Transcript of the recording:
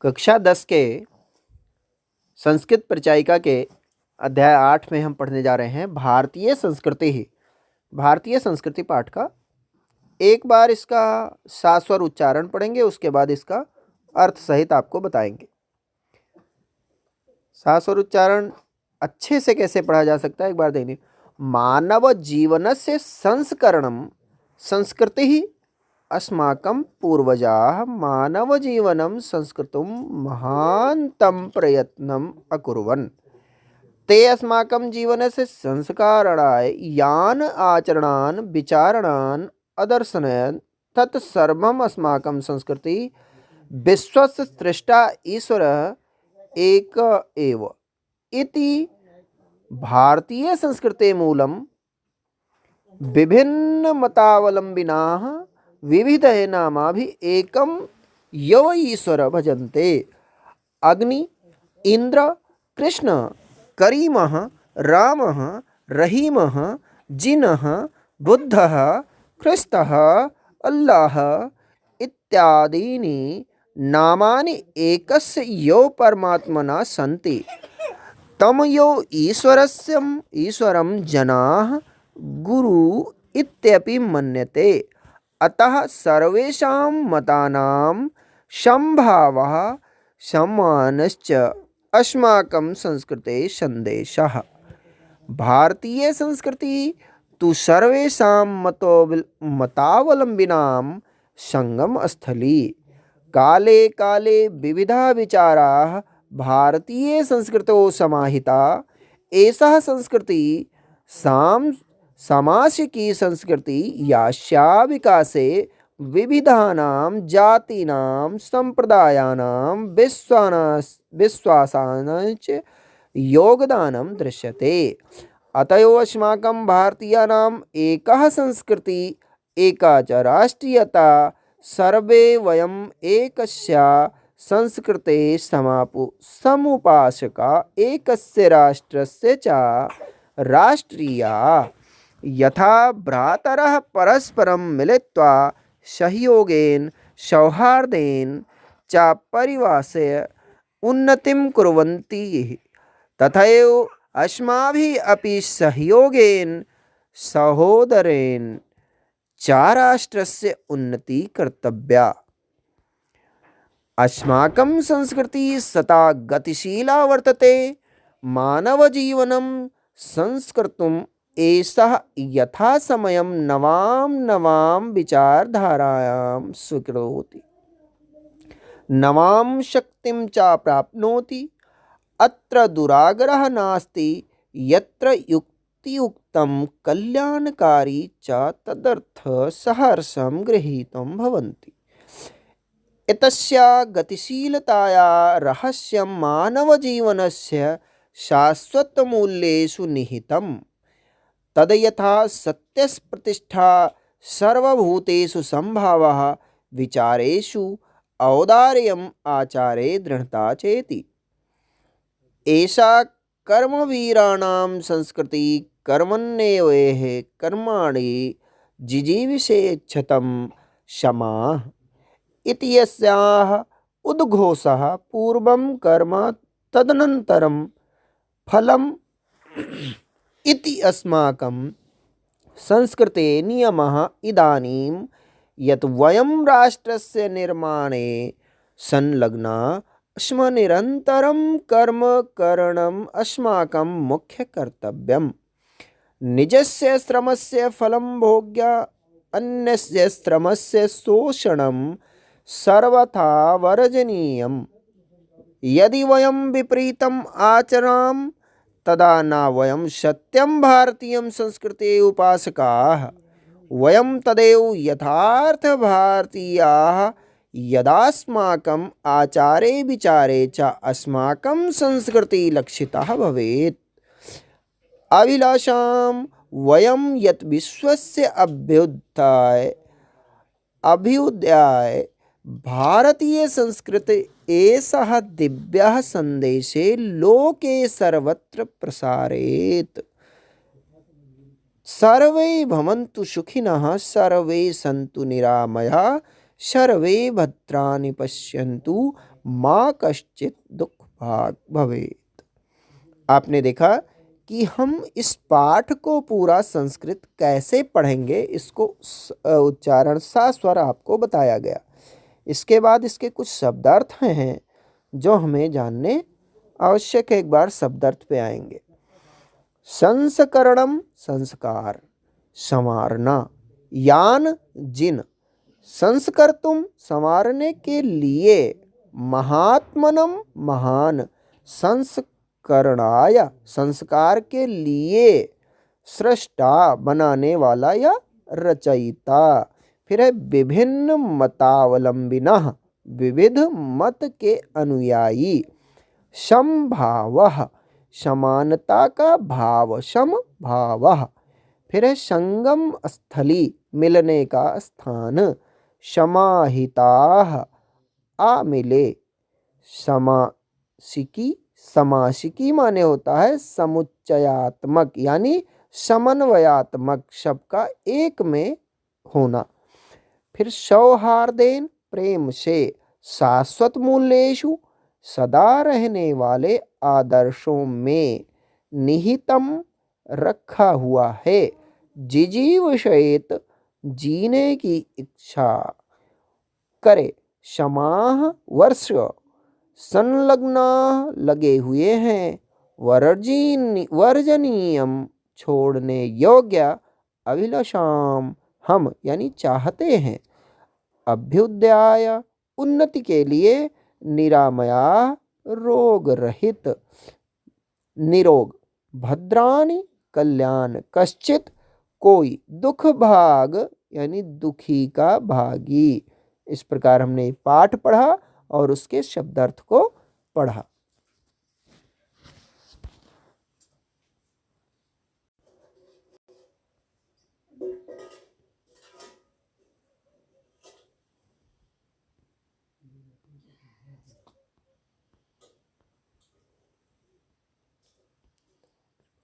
कक्षा 10 के संस्कृत परिचायिका के अध्याय 8 में हम पढ़ने जा रहे हैं भारतीय संस्कृति ही। भारतीय संस्कृति पाठ का एक बार इसका सास्वर उच्चारण पढ़ेंगे, उसके बाद इसका अर्थ सहित आपको बताएंगे। सास्वर उच्चारण अच्छे से कैसे पढ़ा जा सकता है एक बार देखिए। मानव जीवनस्य संस्करणम संस्कृति ही अस्माकं पूर्वजाः मानवजीवनं संस्कर्तुं महान्तं प्रयत्नम् अकुर्वन्। ते अस्माकं जीवनस्य संस्कारणाय यान् आचरणान् विचारणान् अदर्शयन् तत् सर्वम् अस्माकं संस्कृति विश्वस्य सृष्टा ईश्वरः एक एव इति भारतीय संस्कृते मूलं विभिन्न मतावलंबिनाः विविधे नामाभि एकं यव ईश्वर भजन्ते। अग्नि, इंद्र, कृष्ण, करीमः, रामः, रहीमः, जिनः, बुद्धः, ख्रिस्तः, अल्लाह इत्यादीनि नामानि एकस्य यो परमात्मना सन्ति। तम यो ईश्वरं जनाः गुरु इत्यपि मन्यते। अतः सर्वेषां मतानां समभावः समानश्च अस्माकं संस्कृते संदेशः। भारतीय संस्कृति तु सर्वेषां मतावलंबिनां संगम स्थली। काले काले विविधा विचाराः भारतीय संस्कृतौ समाहिता। एषः संस्कृति सामासिकी संस्कृति यास्या विकासे विविधानां जातीनां संप्रदायानां विश्वासानां च योगदानं दृश्यते। अतएव अस्माकं भारतीयानाम् एकः संस्कृति एका च राष्ट्रीयता। सर्वे वयम् एकस्या संस्कृते समुपासका एकस्य राष्ट्रस्य च राष्ट्रीया। यथा भ्रातरः परस्परं मिलित्वा सहयोगेन सौहार्देन च परिवारस्य उन्नतिं कुर्वन्ति तथैव अस्माभिः अपि सहयोगेन सहोदरेण च राष्ट्रस्य उन्नति कर्तव्या। अस्माकं संस्कृति सदा गतिशीला वर्तते। मानवजीवनं संस्कर्तुम् एषः यथा समयं नवां विचारधारायां स्वीकरोति, नवां शक्तिं च प्राप्नोति। अत्र दुराग्रहः नास्ति। यत्र युक्तियुक्तं कल्याणकारी च तदर्थ सहर्षं गृहीतं भवन्ति। एतस्या गतिशीलताया रहस्यं मानवजीवनस्य शाश्वतमूल्येषु निहितम्। तद् यथा सत्यस्य प्रतिष्ठा सर्वभूतेषु संभावः विचारेषु औदार्यम् आचारे दृढ़ता चेति। एषा कर्मवीराणां संस्कृति कर्मण्येवेह कर्माणि जिजीविषेच्छतं क्षमा इति यस्याः उद्घोषः पूर्वं कर्म तदनन्तरं फलम् इति अस्माकं संस्कृते नियमः। इदानीं यत् वयं राष्ट्रस्य निर्माणे संलग्नाः स्मः निरन्तरं कर्म करणम् अस्माकं मुख्यकर्तव्यम्। निजस्य श्रमस्य फलं भोग्य अन्यस्य श्रमस्य शोषणं सर्वथा वर्जनीयम्। यदि वयं विपरीतम् आचरामः तदा न वयं सत्यं भारतीयं संस्कृतेः उपासकाः। वयं तदेव यथार्थ भारतीयाः यदास्माकम् आचारे विचारे च अस्माकं संस्कृति लक्षितः भवेत्। अभिलाषां वयं यत् विश्वस्य अभ्युदयाय भारतीय संस्कृति एषः दिव्यः संदेशे लोके सर्वत्र प्रसारेत्। सर्वे भवन्तु सुखिनः, सर्वे सन्तु निरामयाः, सर्वे भद्राणि पश्यन्तु मा कश्चित दुख भाग भवेत। आपने देखा कि हम इस पाठ को पूरा संस्कृत कैसे पढ़ेंगे, इसको उच्चारण सा स्वर आपको बताया गया। इसके बाद इसके कुछ शब्दार्थ हैं जो हमें जानने आवश्यक है। एक बार शब्दार्थ पे आएंगे। संस्करणम संस्कार, संवारना, यान जिन, संस्कर्तुम संवारने के लिए, महात्मनम महान, संस्करणाय संस्कार के लिए, सृष्टा बनाने वाला या रचयिता। फिर है विभिन्न मतावलंबिनः विविध मत के अनुयायी, समभावः समानता का भाव, समभावः। फिर है संगम स्थली मिलने का स्थान, समाहिताः आमिले, समासिकी, समासिकी माने होता है समुच्चयात्मक यानी समन्वयात्मक, सबका एक में होना। फिर सौहार्देन प्रेम से, शाश्वत मूल्येषु सदा रहने वाले आदर्शों में, निहितम रखा हुआ है, जिजीविषेत जीने की इच्छा करे, समाह वर्ष संलग्ना लगे हुए हैं, वर्जनीयम छोड़ने योग्य, अभिलाषाम हम यानी चाहते हैं, अभ्युदयाय उन्नति के लिए, निरामया रोग रहित, निरोग, भद्राणि कल्याण, कश्चित कोई, दुख भाग यानी दुखी का भागी। इस प्रकार हमने पाठ पढ़ा और उसके शब्दार्थ को पढ़ा।